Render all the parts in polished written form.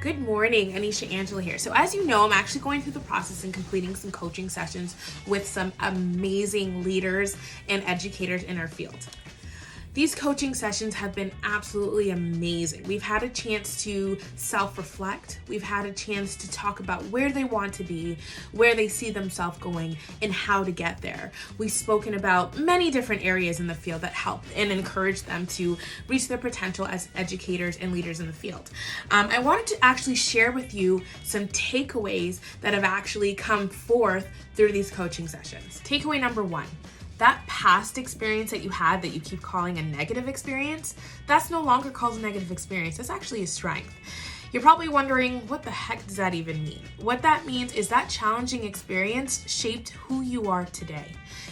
Good morning, Anisha, Angela here. So as you know, I'm actually going through the process and completing some coaching sessions with some amazing leaders and educators in our field. These coaching sessions have been absolutely amazing. We've had a chance to self-reflect. We've had a chance to talk about where they want to be, where they see themselves going, and how to get there. We've spoken about many different areas in the field that help and encourage them to reach their potential as educators and leaders in the field. I wanted to actually share with you some takeaways that have actually come forth through these coaching sessions. Takeaway number one. That past experience that you had that you keep calling a negative experience, that's no longer called a negative experience. That's actually a strength. You're probably wondering, what the heck does that even mean? What that means is that challenging experience shaped who you are today.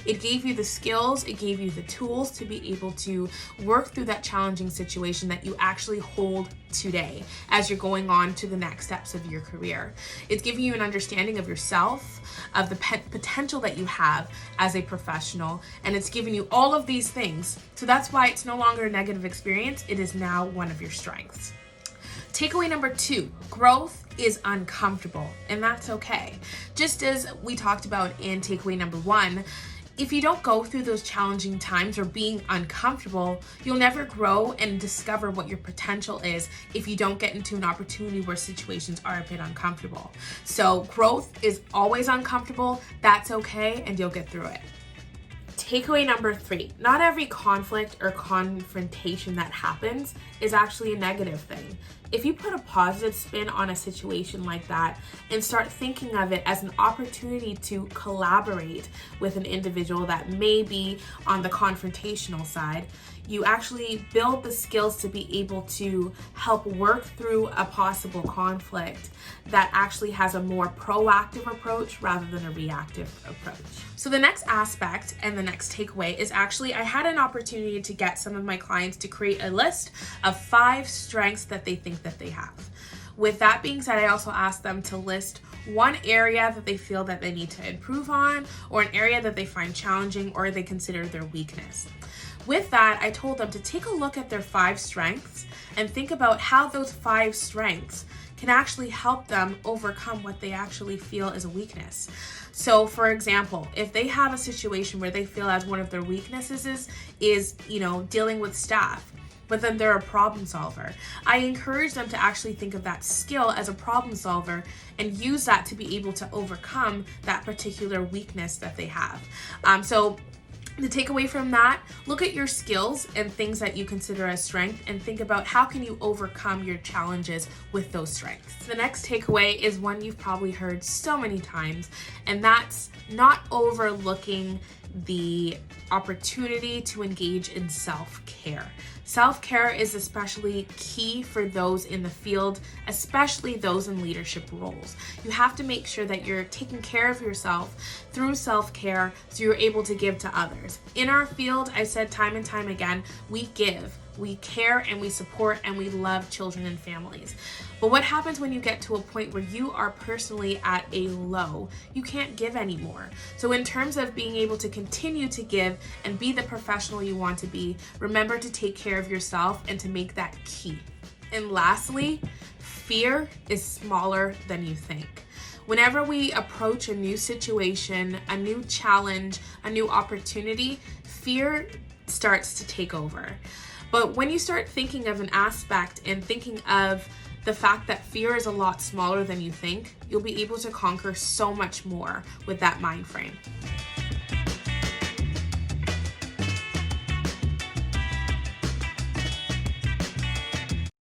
It gave you the skills, it gave you the tools to be able to work through that challenging situation that you actually hold today as you're going on to the next steps of your career. It's giving you an understanding of yourself, of the potential that you have as a professional, and it's giving you all of these things. So that's why it's no longer a negative experience, it is now one of your strengths. Takeaway number two, growth is uncomfortable, and that's okay. Just as we talked about in takeaway number one, if you don't go through those challenging times or being uncomfortable, you'll never grow and discover what your potential is if you don't get into an opportunity where situations are a bit uncomfortable. So growth is always uncomfortable, that's okay, and you'll get through it. Takeaway number three, not every conflict or confrontation that happens is actually a negative thing. If you put a positive spin on a situation like that and start thinking of it as an opportunity to collaborate with an individual that may be on the confrontational side, you actually build the skills to be able to help work through a possible conflict that actually has a more proactive approach rather than a reactive approach. So the next aspect and the next takeaway is actually I had an opportunity to get some of my clients to create a list of 5 strengths that they think that they have. With that being said, I also asked them to list one area that they feel that they need to improve on, or an area that they find challenging or they consider their weakness. With that, I told them to take a look at their 5 strengths and think about how those 5 strengths can actually help them overcome what they actually feel is a weakness. So for example, if they have a situation where they feel as one of their weaknesses is dealing with staff, but then they're a problem solver, I encourage them to actually think of that skill as a problem solver and use that to be able to overcome that particular weakness that they have. So the takeaway from that, look at your skills and things that you consider a strength and think about how can you overcome your challenges with those strengths. The next takeaway is one you've probably heard so many times, and that's not overlooking the opportunity to engage in self-care. Self-care is especially key for those in the field, especially those in leadership roles. You have to make sure that you're taking care of yourself through self-care so you're able to give to others. In our field, I said time and time again, we give. We care and we support and we love children and families. But what happens when you get to a point where you are personally at a low? You can't give anymore. So in terms of being able to continue to give and be the professional you want to be, remember to take care of yourself and to make that key. And lastly, fear is smaller than you think. Whenever we approach a new situation, a new challenge, a new opportunity, fear starts to take over. But when you start thinking of an aspect and thinking of the fact that fear is a lot smaller than you think, you'll be able to conquer so much more with that mind frame.